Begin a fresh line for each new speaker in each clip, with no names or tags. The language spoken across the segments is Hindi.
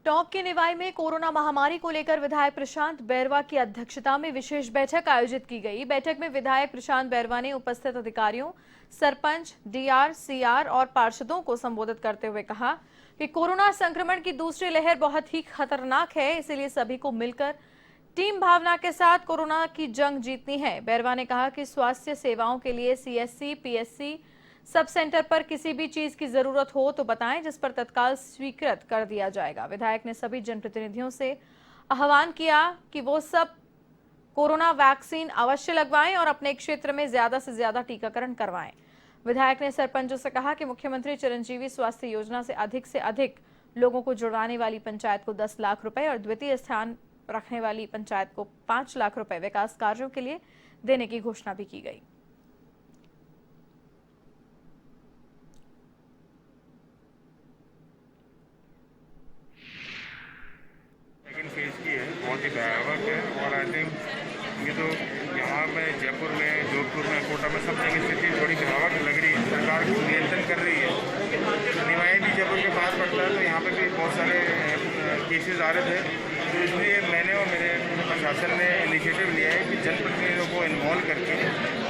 टोंक के निवाई में कोरोना महामारी को लेकर विधायक प्रशांत बैरवा की अध्यक्षता में विशेष बैठक आयोजित की गई। बैठक में विधायक प्रशांत बैरवा ने उपस्थित अधिकारियों, सरपंच, डीआर, सीआर और पार्षदों को संबोधित करते हुए कहा कि कोरोना संक्रमण की दूसरी लहर बहुत ही खतरनाक है, इसलिए सभी को मिलकर टीम भावना के साथ कोरोना की जंग जीतनी है। बैरवा ने कहा कि स्वास्थ्य सेवाओं के लिए सीएससी, पीएससी सब सेंटर पर किसी भी चीज की जरूरत हो तो बताएं, जिस पर तत्काल स्वीकृत कर दिया जाएगा। विधायक ने सभी जनप्रतिनिधियों से आह्वान किया कि वो सब कोरोना वैक्सीन अवश्य लगवाएं और अपने क्षेत्र में ज्यादा से ज्यादा टीकाकरण करवाएं। विधायक ने सरपंचों से कहा कि मुख्यमंत्री चिरंजीवी स्वास्थ्य योजना से अधिक लोगों को जुड़वाने वाली पंचायत को 10 लाख रुपए और द्वितीय स्थान रखने वाली पंचायत को 5 लाख रुपए विकास कार्यों के लिए देने की घोषणा भी की गई।
फेज की है, बहुत ही भयावह है। और आई थिंक ये तो यहाँ में जयपुर में, जोधपुर में, कोटा में सब जगह स्थिति थोड़ी भयावह लग रही है। सरकार को नियंत्रण कर रही है। निवाई भी जयपुर के पास पड़ता है, तो यहाँ पे भी बहुत सारे केसेस आ रहे थे। तो इसलिए मैंने और मेरे प्रशासन ने इनिशिएटिव लिया है कि जनप्रतिनिधियों को इन्वॉल्व करके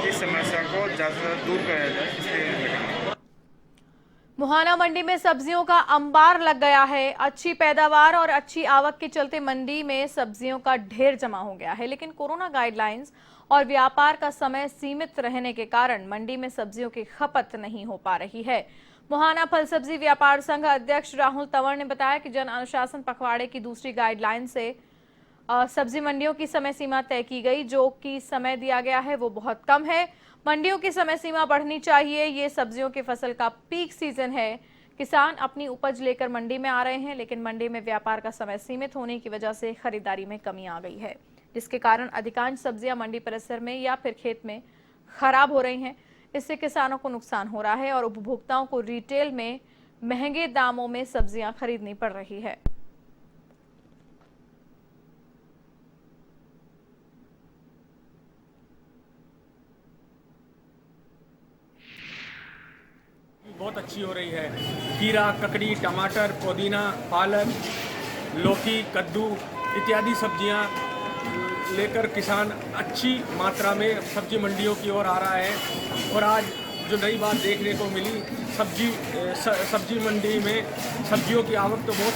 इस समस्या को ज़्यादा से ज़्यादा दूर कराया जाए। इसलिए
मुहाना मंडी में सब्जियों का अंबार लग गया है। अच्छी पैदावार और अच्छी आवक के चलते मंडी में सब्जियों का ढेर जमा हो गया है, लेकिन कोरोना गाइडलाइंस और व्यापार का समय सीमित रहने के कारण मंडी में सब्जियों की खपत नहीं हो पा रही है। मुहाना फल सब्जी व्यापार संघ अध्यक्ष राहुल तंवर ने बताया कि जन अनुशासन पखवाड़े की दूसरी गाइडलाइन से सब्जी मंडियों की समय सीमा तय की गई, जो कि समय दिया गया है वो बहुत कम है। मंडियों की समय सीमा बढ़नी चाहिए। ये सब्जियों की फसल का पीक सीजन है। किसान अपनी उपज लेकर मंडी में आ रहे हैं, लेकिन मंडी में व्यापार का समय सीमित होने की वजह से खरीदारी में कमी आ गई है, जिसके कारण अधिकांश सब्जियां मंडी परिसर में या फिर खेत में खराब हो रही हैं। इससे किसानों को नुकसान हो रहा है और उपभोक्ताओं को रिटेल में महंगे दामों में सब्जियां खरीदनी पड़ रही है।
बहुत अच्छी हो रही है। खीरा, ककड़ी, टमाटर, पुदीना, पालक, लौकी, कद्दू इत्यादि सब्जियां लेकर किसान अच्छी मात्रा में सब्जी मंडियों की ओर आ रहा है। और आज जो नई बात देखने को मिली, सब्जी मंडी में सब्जियों की आवक तो बहुत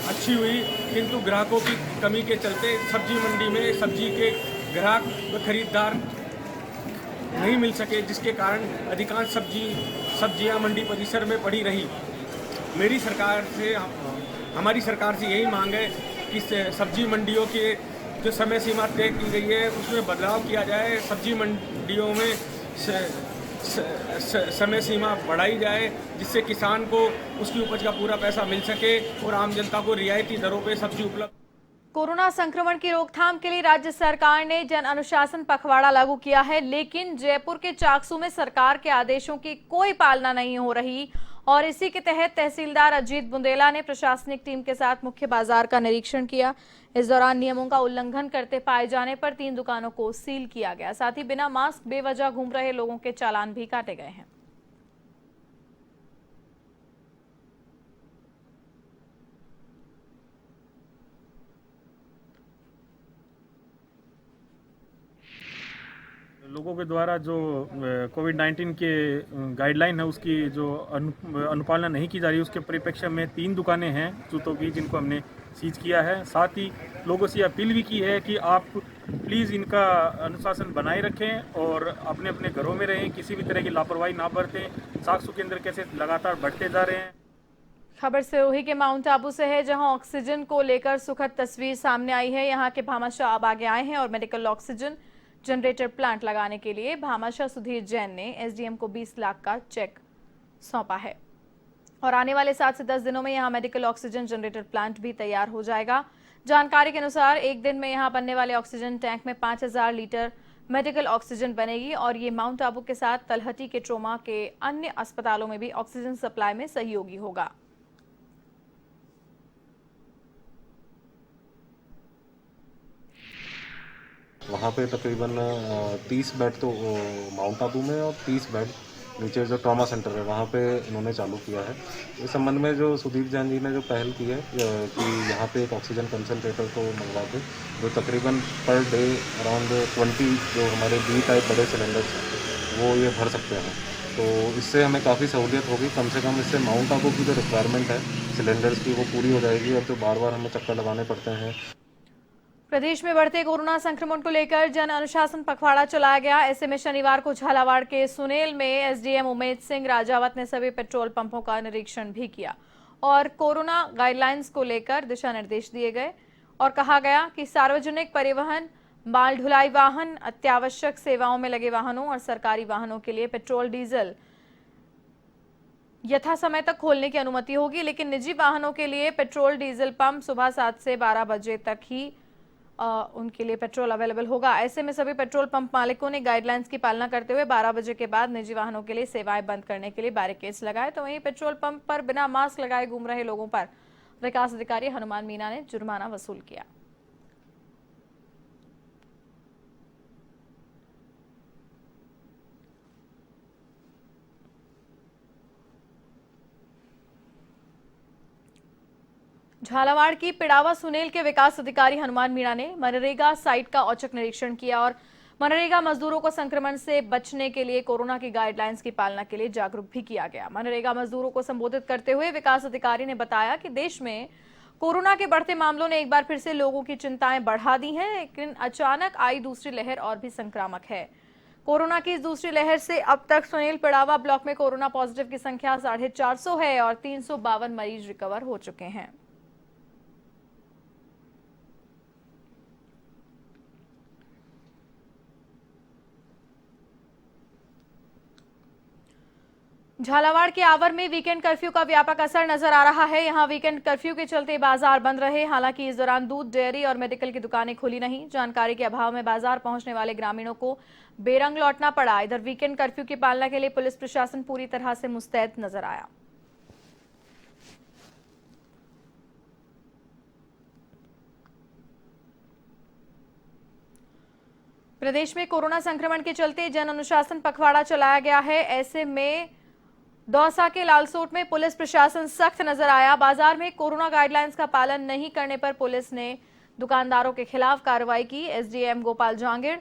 अच्छी हुई, किंतु ग्राहकों की कमी के चलते सब्जी मंडी में सब्जी के ग्राहक व खरीदार नहीं मिल सके, जिसके कारण अधिकांश सब्जियां मंडी परिसर में पड़ी रही। हमारी सरकार से यही मांग है कि सब्जी मंडियों के जो समय सीमा तय की गई है उसमें बदलाव किया जाए। सब्जी मंडियों में समय सीमा बढ़ाई जाए, जिससे किसान को उसकी उपज का पूरा पैसा मिल सके और आम जनता को रियायती दरों पर सब्जी उपलब्ध।
कोरोना संक्रमण की रोकथाम के लिए राज्य सरकार ने जन अनुशासन पखवाड़ा लागू किया है, लेकिन जयपुर के चाकसू में सरकार के आदेशों की कोई पालना नहीं हो रही और इसी के तहत तहसीलदार अजीत बुंदेला ने प्रशासनिक टीम के साथ मुख्य बाजार का निरीक्षण किया। इस दौरान नियमों का उल्लंघन करते पाए जाने पर 3 दुकानों को सील किया गया। साथ ही बिना मास्क बेवजह घूम रहे लोगों के चालान भी काटे गए हैं।
लोगों के द्वारा जो कोविड-19 के गाइडलाइन है उसकी जो अनुपालना नहीं की जा रही है, उसके परिप्रेक्ष्य में 3 दुकानें हैं जूतों की, जिनको हमने सीज किया है। साथ ही लोगों से अपील भी की है कि आप प्लीज़ इनका अनुशासन बनाए रखें और अपने अपने घरों में रहें, किसी भी तरह की लापरवाही ना बरतें। साख केंद्र कैसे लगातार बढ़ते जा रहे हैं।
खबर सिरोही के माउंट आबू से है, जहां ऑक्सीजन को लेकर सुखद तस्वीर सामने आई है। यहां के भामाशाह अब आगे आए हैं और मेडिकल ऑक्सीजन जनरेटर प्लांट लगाने के लिए भामाशाह सुधीर जैन ने एसडीएम को 20 लाख का चेक सौंपा है और आने वाले 7 से 10 दिनों में यहां मेडिकल ऑक्सीजन जनरेटर प्लांट भी तैयार हो जाएगा। जानकारी के अनुसार एक दिन में यहां बनने वाले ऑक्सीजन टैंक में 5000 लीटर मेडिकल ऑक्सीजन बनेगी और ये माउंट आबू के साथ तलहटी के ट्रोमा के अन्य अस्पतालों में भी ऑक्सीजन सप्लाई में सहयोगी होगा।
वहाँ पे तकरीबन 30 बेड तो माउंट आबू में और 30 बेड नीचे जो ट्रॉमा सेंटर है वहाँ पे इन्होंने चालू किया है। इस संबंध में जो सुदीप जैन जी ने जो पहल की है कि यहाँ पे एक ऑक्सीजन कंसनट्रेटर को मंगवा के जो तकरीबन पर डे अराउंड 20 जो हमारे बी टाइप बड़े सिलेंडर्स हैं वो ये भर सकते हैं। तो इससे हमें काफ़ी सहूलियत होगी, कम से कम इससे माउंट आबू की जो रिक्वायरमेंट है सिलेंडर्स की वो पूरी हो जाएगी और जो बार बार हमें चक्कर लगाने पड़ते हैं।
प्रदेश में बढ़ते कोरोना संक्रमण को लेकर जन अनुशासन पखवाड़ा चलाया गया। ऐसे में शनिवार को झालावाड़ के सुनेल में एसडीएम उमेद सिंह राजावत ने सभी पेट्रोल पंपों का निरीक्षण भी किया और कोरोना गाइडलाइंस को लेकर दिशा निर्देश दिए गए और कहा गया कि सार्वजनिक परिवहन, माल ढुलाई वाहन, अत्यावश्यक सेवाओं में लगे वाहनों और सरकारी वाहनों के लिए पेट्रोल डीजल यथा समय तक खोलने की अनुमति होगी, लेकिन निजी वाहनों के लिए पेट्रोल डीजल पंप सुबह 7 से 12 बजे तक ही उनके लिए पेट्रोल अवेलेबल होगा। ऐसे में सभी पेट्रोल पंप मालिकों ने गाइडलाइंस की पालना करते हुए 12 बजे के बाद निजी वाहनों के लिए सेवाएं बंद करने के लिए बैरिकेड्स लगाए। तो वहीं पेट्रोल पंप पर बिना मास्क लगाए घूम रहे लोगों पर विकास अधिकारी हनुमान मीणा ने जुर्माना वसूल किया। झालावाड़ की पिड़ावा सुनेल के विकास अधिकारी हनुमान मीणा ने मनरेगा साइट का औचक निरीक्षण किया और मनरेगा मजदूरों को संक्रमण से बचने के लिए कोरोना की गाइडलाइंस की पालना के लिए जागरूक भी किया गया। मनरेगा मजदूरों को संबोधित करते हुए विकास अधिकारी ने बताया कि देश में कोरोना के बढ़ते मामलों ने एक बार फिर से लोगों की चिंताएं बढ़ा दी हैं, लेकिन अचानक आई दूसरी लहर और भी संक्रामक है। कोरोना की इस दूसरी लहर से अब तक सुनेल पिड़ावा ब्लॉक में कोरोना पॉजिटिव की संख्या 450 है और 352 मरीज रिकवर हो चुके हैं। झालावाड़ के आवर में वीकेंड कर्फ्यू का व्यापक असर नजर आ रहा है। यहां वीकेंड कर्फ्यू के चलते बाजार बंद रहे। हालांकि इस दौरान दूध, डेयरी और मेडिकल की दुकानें खुली नहीं। जानकारी के अभाव में बाजार पहुंचने वाले ग्रामीणों को बेरंग लौटना पड़ा। इधर वीकेंड कर्फ्यू की पालना के लिए पुलिस प्रशासन पूरी तरह से मुस्तैद नजर आया। प्रदेश में कोरोना संक्रमण के चलते जन अनुशासन पखवाड़ा चलाया गया है। ऐसे में दौसा के लालसोट में पुलिस प्रशासन सख्त नजर आया। बाजार में कोरोना गाइडलाइंस का पालन नहीं करने पर पुलिस ने दुकानदारों के खिलाफ कार्रवाई की। एसडीएम गोपाल जांगिड़,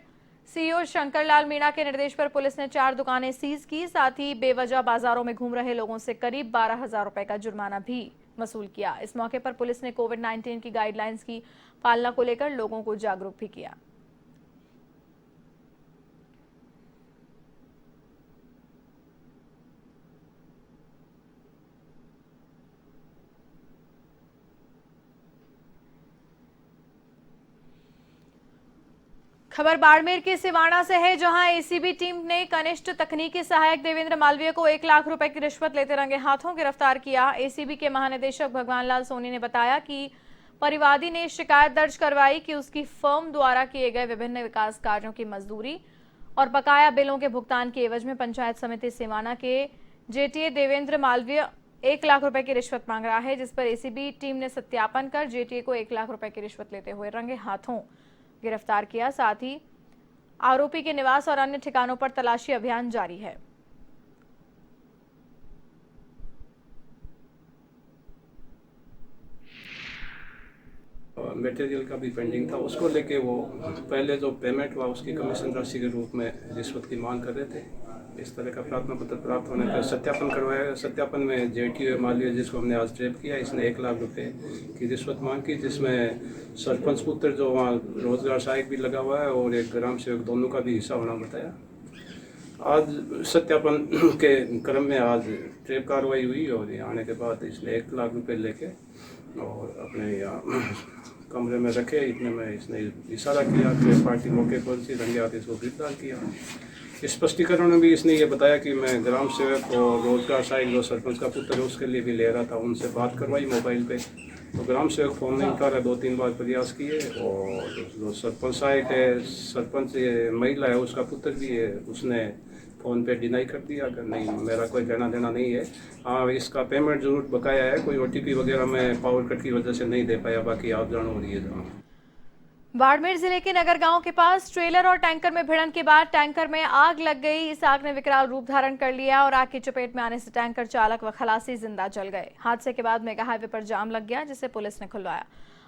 सीईओ शंकरलाल मीणा के निर्देश पर पुलिस ने 4 दुकानें सीज की। साथ ही बेवजह बाजारों में घूम रहे लोगों से करीब 12,000 रुपए का जुर्माना भी वसूल किया। इस मौके पर पुलिस ने कोविड-19 की गाइडलाइंस की पालना को लेकर लोगों को जागरूक भी किया। खबर बाड़मेर के सिवाना से है, जहां एसीबी टीम ने कनिष्ठ तकनीकी सहायक देवेंद्र मालवीय को 1 लाख रुपए की रिश्वत लेते रंगे हाथों गिरफ्तार किया। एसीबी के महानिदेशक भगवान लाल सोनी ने बताया कि परिवादी ने शिकायत दर्ज करवाई कि उसकी फर्म द्वारा किए गए विभिन्न विकास कार्यों की मजदूरी और बकाया बिलों के भुगतान के एवज में पंचायत समिति सिवाना के जेटीए देवेंद्र मालवीय 1 लाख रुपए की रिश्वत मांग रहा है, जिस पर एसीबी टीम ने सत्यापन कर जेटीए को 1 लाख रुपए की रिश्वत लेते हुए रंगे हाथों गिरफ्तार किया। साथ ही आरोपी के निवास और अन्य ठिकानों पर तलाशी अभियान जारी है।
मटेरियल का भी पेंडिंग था, उसको लेके वो पहले जो पेमेंट हुआ उसकी कमीशन राशि के रूप में रिश्वत की मांग कर रहे थे। इस तरह का प्रार्थना पत्र प्राप्त होने पर सत्यापन करवाया। सत्यापन में जेटीए मालवीय, जिसको हमने आज ट्रैप किया, इसने 1 लाख रुपए की रिश्वत मांग की, जिसमें सरपंच पुत्र जो वहाँ रोजगार सहायक भी लगा हुआ है और एक ग्राम सेवक, दोनों का भी हिस्सा होना बताया। आज सत्यापन के क्रम में आज ट्रैप कार्रवाई हुई और यहाँ आने के बाद इसने 1 लाख रुपए लेके और अपने यहाँ कमरे में रखे। इतने में इसने इशारा किया कि पार्टी मौके पर सी रंगे हाथ इसको गिरफ्तार किया। स्पष्टीकरण में भी इसने ये बताया कि मैं ग्राम सेवक और रोजगार सहायक जो सरपंच का पुत्र है उसके लिए भी ले रहा था, उनसे बात करवाई मोबाइल पे। तो ग्राम सेवक फोन नहीं उठा रहा, 2-3 बार प्रयास किए और जो सरपंच सहायक है, सरपंच महिला है, उसका पुत्र भी है, उसने फ़ोन पे डिनाई कर दिया कि नहीं, मेरा कोई लेना देना नहीं है। हाँ, इसका पेमेंट जरूर बकाया है, कोई ओटीपी वगैरह मैं पावर कट की वजह से नहीं दे पाया, बाकी आप जानो हो रही है।
बाड़मेर जिले के नगर गांव के पास ट्रेलर और टैंकर में भिड़ंत के बाद टैंकर में आग लग गई। इस आग ने विकराल रूप धारण कर लिया और आग की चपेट में आने से टैंकर चालक व खलासी जिंदा जल गए। हादसे के बाद मेगा हाईवे पर जाम लग गया, जिसे पुलिस ने खुलवाया।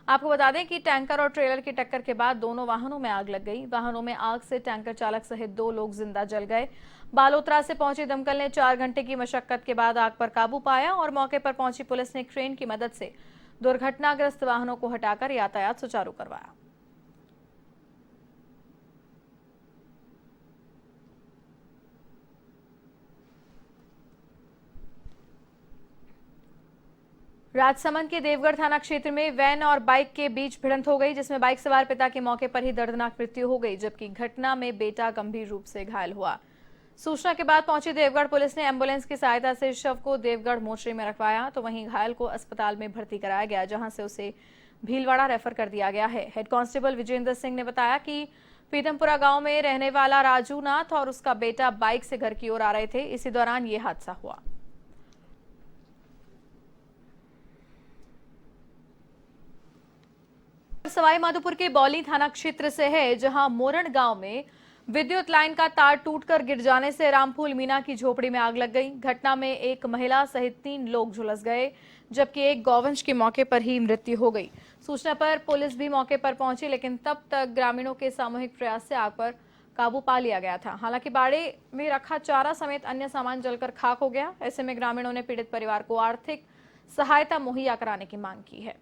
आपको बता दें कि टैंकर और ट्रेलर की टक्कर के बाद दोनों वाहनों में आग लग गई। वाहनों में आग से टैंकर चालक सहित 2 लोग जिंदा जल गए। बालोतरा से पहुंची दमकल ने 4 घंटे की मशक्कत के बाद आग पर काबू पाया और मौके पर पहुंची पुलिस ने क्रेन की मदद से दुर्घटनाग्रस्त वाहनों को हटाकर यातायात सुचारू करवाया। राजसमंद के देवगढ़ थाना क्षेत्र में वैन और बाइक के बीच भिड़ंत हो गई, जिसमें बाइक सवार पिता की मौके पर ही दर्दनाक मृत्यु हो गई, जबकि घटना में बेटा गंभीर रूप से घायल हुआ। सूचना के बाद पहुंची देवगढ़ पुलिस ने एम्बुलेंस की सहायता से शव को देवगढ़ मोर्चरी में रखवाया, तो वहीं घायल को अस्पताल में भर्ती कराया गया, जहां से उसे भीलवाड़ा रेफर कर दिया गया है। हेड कांस्टेबल विजेंद्र सिंह ने बताया कि पीतमपुरा गांव में रहने वाला राजू नाथ और उसका बेटा बाइक से घर की ओर आ रहे थे। इसी दौरान ये हादसा हुआ। सवाई माधोपुर के बौली थाना क्षेत्र से है, जहां मोरण गांव में विद्युत लाइन का तार टूटकर गिर जाने से रामफूल मीना की झोपड़ी में आग लग गई। घटना में एक महिला सहित 3 लोग झुलस गए, जबकि एक गौवंश की मौके पर ही मृत्यु हो गई। सूचना पर पुलिस भी मौके पर पहुंची, लेकिन तब तक ग्रामीणों के सामूहिक प्रयास से आग पर काबू पा लिया गया था। हालांकि बाड़े में रखा चारा समेत अन्य सामान जलकर खाक हो गया। ऐसे में ग्रामीणों ने पीड़ित परिवार को आर्थिक सहायता मुहैया कराने की मांग की है।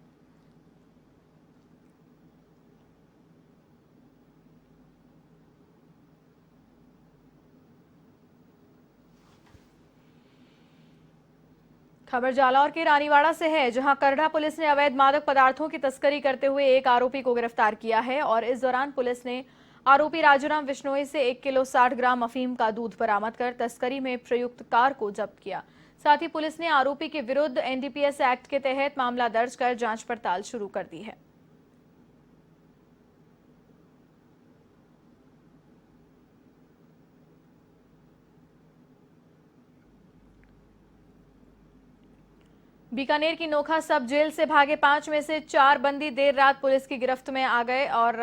खबर जालौर के रानीवाड़ा से है, जहां करड़ा पुलिस ने अवैध मादक पदार्थों की तस्करी करते हुए एक आरोपी को गिरफ्तार किया है और इस दौरान पुलिस ने आरोपी राजूराम विश्नोई से 1 किलो 60 ग्राम अफीम का दूध बरामद कर तस्करी में प्रयुक्त कार को जब्त किया। साथ ही पुलिस ने आरोपी के विरुद्ध एनडीपीएस एक्ट के तहत मामला दर्ज कर जांच पड़ताल शुरू कर दी है। बीकानेर की नोखा सब जेल से भागे 5 में से 4 बंदी देर रात पुलिस की गिरफ्त में आ गए और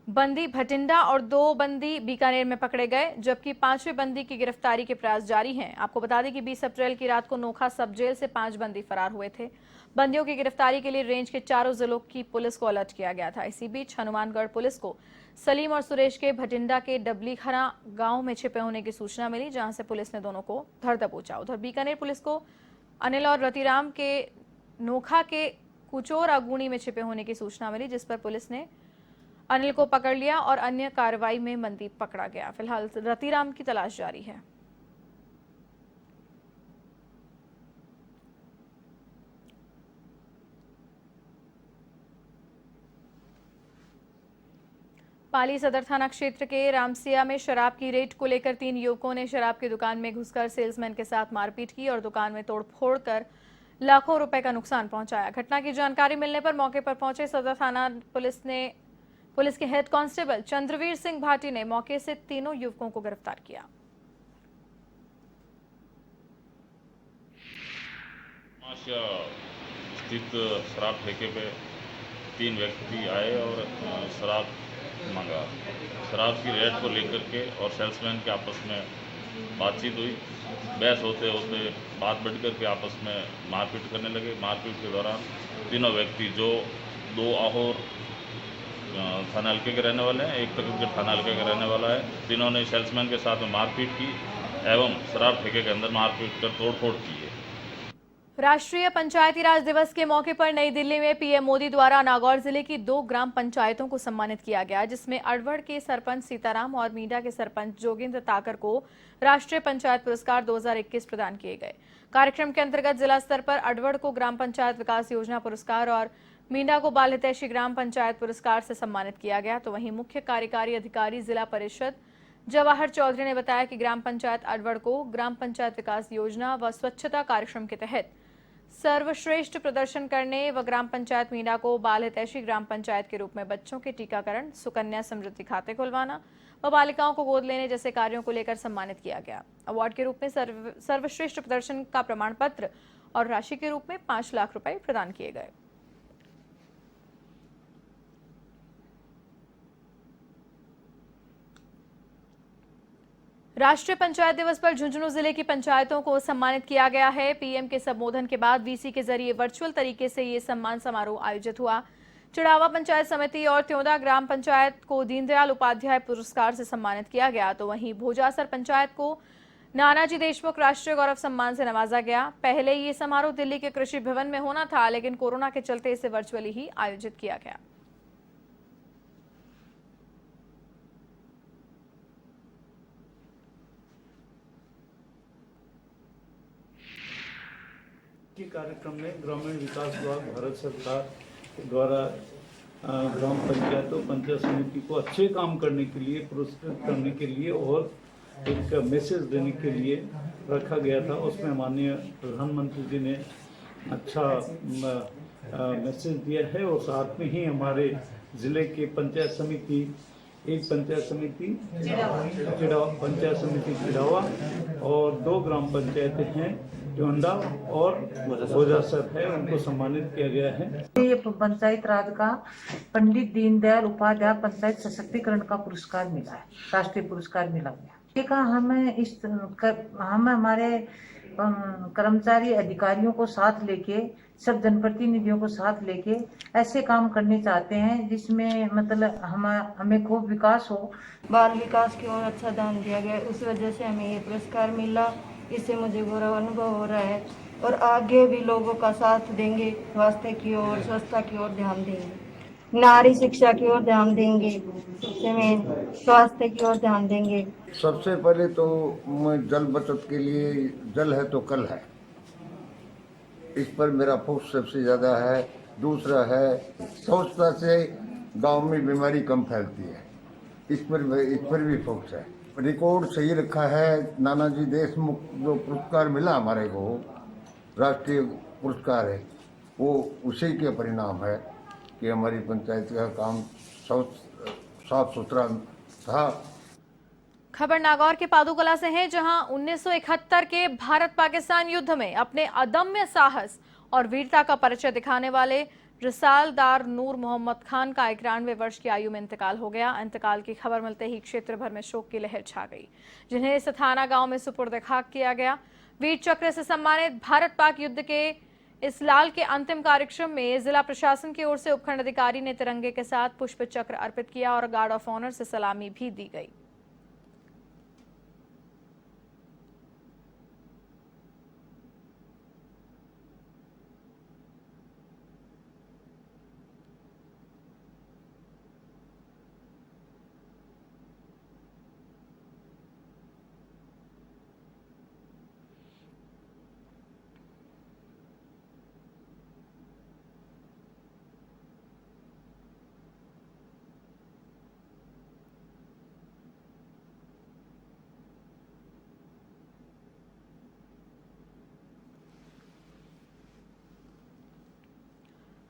बंदी भटिंडा और 2 बंदी बीकानेर में पकड़े गए, जबकि 5वें बंदी की गिरफ्तारी के प्रयास जारी हैं। आपको बता दें कि 20 अप्रैल की रात को नोखा सब जेल से 5 बंदी फरार हुए थे। बंदियों की गिरफ्तारी के लिए रेंज के चारों जिलों की पुलिस को अलर्ट किया गया था। इसी बीच हनुमानगढ़ पुलिस को सलीम और सुरेश के भटिंडा के डबलीखरा गांव में छिपे होने की सूचना मिली, जहां से पुलिस ने दोनों को धर दबोचा। उधर बीकानेर पुलिस को अनिल और रतिराम के नोखा के कुचोर अगुणी में छिपे होने की सूचना मिली, जिस पर पुलिस ने अनिल को पकड़ लिया और अन्य कार्रवाई में मनदीप पकड़ा गया। फिलहाल रतिराम की तलाश जारी है। पाली सदर थाना क्षेत्र के रामसिया में शराब की रेड को लेकर 3 युवकों ने शराब की दुकान में घुसकर सेल्समैन के साथ मारपीट की और दुकान में तोड़फोड़ कर लाखों रुपए का नुकसान पहुंचाया। घटना की जानकारी मिलने पर मौके पर पहुंचे सदर थाना पुलिस के हेड कांस्टेबल चंद्रवीर सिंह भाटी ने मौके से तीनों युवकों को गिरफ्तार किया।
स्थित शराब ठेके पे 3 व्यक्ति आए और शराब मांगा। शराब की रेट को लेकर के और सेल्समैन के आपस में बातचीत हुई। बहस होते होते बात बढ़ कर के आपस में मारपीट करने लगे। मारपीट के दौरान तीनों व्यक्ति, जो 2 आहोर थाना हल्के के रहने वाले हैं, एक तकरीबन थाना हल्के का रहने वाला है, तीनों ने सेल्समैन के साथ में मारपीट की एवं शराब ठेके के अंदर मारपीट कर तोड़फोड़ की है।
राष्ट्रीय पंचायती राज दिवस के मौके पर नई दिल्ली में पीएम मोदी द्वारा नागौर जिले की 2 ग्राम पंचायतों को सम्मानित किया गया, जिसमें अड़वड़ के सरपंच सीताराम और मीडा के सरपंच जोगिंद्र ताकर को राष्ट्रीय पंचायत पुरस्कार 2021 प्रदान किए गए। कार्यक्रम के अंतर्गत जिला स्तर पर अड़वड़ को ग्राम पंचायत विकास योजना पुरस्कार और मीडा को बाल हितैषी ग्राम पंचायत पुरस्कार से सम्मानित किया गया। तो वहीं मुख्य कार्यकारी अधिकारी जिला परिषद जवाहर चौधरी ने बताया कि ग्राम पंचायत अड़वड़ को ग्राम पंचायत विकास योजना व स्वच्छता कार्यक्रम के तहत सर्वश्रेष्ठ प्रदर्शन करने व ग्राम पंचायत मीना को बाल हितैषी ग्राम पंचायत के रूप में बच्चों के टीकाकरण, सुकन्या समृद्धि खाते खुलवाना व बालिकाओं को गोद लेने जैसे कार्यों को लेकर सम्मानित किया गया। अवार्ड के रूप में सर्वश्रेष्ठ प्रदर्शन का प्रमाण पत्र और राशि के रूप में 5 लाख रुपए प्रदान किए गए। राष्ट्रीय पंचायत दिवस पर झुंझुनू जिले की पंचायतों को सम्मानित किया गया है। पीएम के संबोधन के बाद वीसी के जरिए वर्चुअल तरीके से ये सम्मान समारोह आयोजित हुआ। चिड़ावा पंचायत समिति और त्योदा ग्राम पंचायत को दीनदयाल उपाध्याय पुरस्कार से सम्मानित किया गया, तो वहीं भोजासर पंचायत को नानाजी देशमुख राष्ट्रीय गौरव सम्मान से नवाजा गया। पहले ये समारोह दिल्ली के कृषि भवन में होना था, लेकिन कोरोना के चलते इसे वर्चुअली ही आयोजित किया गया।
के कार्यक्रम में ग्रामीण विकास विभाग भारत सरकार द्वारा ग्राम पंचायतों पंचायत समिति को अच्छे काम करने के लिए पुरस्कृत करने के लिए और एक मैसेज देने के लिए रखा गया था। उसमें माननीय प्रधानमंत्री जी ने अच्छा मैसेज दिया है और साथ में ही हमारे ज़िले के पंचायत समिति, एक पंचायत समिति पंचायत समिति चिड़ावा और 2 ग्राम पंचायतें हैं त्योदा और भोजासर है, उनको सम्मानित किया गया है।
ये पंचायत राज का पंडित दीनदयाल उपाध्याय पंचायत सशक्तिकरण का पुरस्कार मिला है, राष्ट्रीय पुरस्कार मिला गया। हम हमारे कर्मचारी अधिकारियों को साथ लेके, सब जनप्रतिनिधियों को साथ लेके ऐसे काम करने चाहते हैं जिसमें मतलब हमें खूब विकास हो।
बाल विकास की ओर अच्छा ध्यान दिया गया, उस वजह से हमें ये पुरस्कार मिला। इससे मुझे गौरव अनुभव हो रहा है और आगे भी लोगों का साथ देंगे, स्वास्थ्य की ओर, स्वच्छता की ओर ध्यान देंगे, नारी शिक्षा की ओर ध्यान देंगे, सबसे मेन स्वास्थ्य की ओर ध्यान देंगे।
सबसे पहले तो मैं जल बचत के लिए, जल है तो कल है, इस पर मेरा फोकस सबसे ज़्यादा है। दूसरा है स्वच्छता से गांव में बीमारी कम फैलती है, इस पर भी फोकस है। रिकॉर्ड सही रखा है। नानाजी देशमुख जो पुरस्कार मिला हमारे को, राष्ट्रीय पुरस्कार है, वो उसी के परिणाम है कि हमारी पंचायत का काम साफ सुथरा था।
खबर नागौर के पादुकला से है, जहां 1971 के भारत पाकिस्तान युद्ध में अपने अदम्य साहस और वीरता का परिचय दिखाने वाले रिसालदार नूर मोहम्मद खान का 91 वर्ष की आयु में इंतकाल हो गया। इंतकाल की खबर मिलते ही क्षेत्र भर में शोक की लहर छा गई, जिन्हें सथाना गांव में सुपुर्द खाक किया गया। वीर चक्र से सम्मानित भारत पाक युद्ध के इस लाल के अंतिम कार्यक्रम में जिला प्रशासन की ओर से उपखंड अधिकारी ने तिरंगे के साथ पुष्प चक्र अर्पित किया और गार्ड ऑफ ऑनर से सलामी भी दी गई।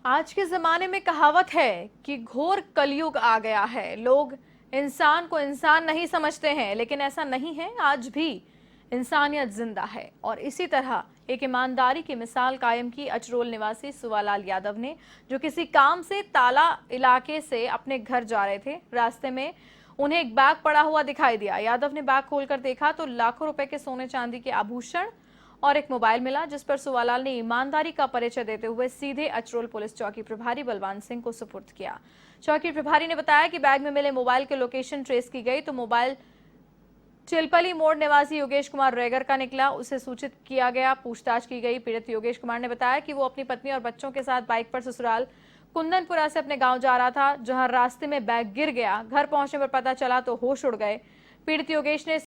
आज के जमाने में कहावत है कि घोर कलयुग आ गया है। लोग इंसान को इंसान नहीं समझते हैं, लेकिन ऐसा नहीं है। आज भी इंसानियत जिंदा है और इसी तरह एक ईमानदारी की मिसाल कायम की अचरोल निवासी सुवालाल यादव ने, जो किसी काम से ताला इलाके से अपने घर जा रहे थे। रास्ते में उन्हें एक बैग पड़ा हुआ दिखाई दिया। यादव ने बैग खोलकर देखा तो लाखों रुपए के सोने चांदी के आभूषण और एक मोबाइल मिला, जिस पर सुवालाल ने ईमानदारी का परिचय देते हुए सीधे अचरोल पुलिस चौकी प्रभारी बलवान सिंह को सुपुर्द किया। चौकी प्रभारी ने बताया कि बैग में मिले मोबाइल के लोकेशन ट्रेस की गई तो मोबाइल चिलपली मोड़ निवासी योगेश कुमार रेगर का निकला। उसे सूचित किया गया, पूछताछ की गई। पीड़ित योगेश कुमार ने बताया कि वो अपनी पत्नी और बच्चों के साथ बाइक पर ससुराल कुंदनपुरा से अपने गांव जा रहा था, जहां रास्ते में बैग गिर गया। घर पहुंचने पर पता चला तो होश उड़ गए। पीड़ित योगेश ने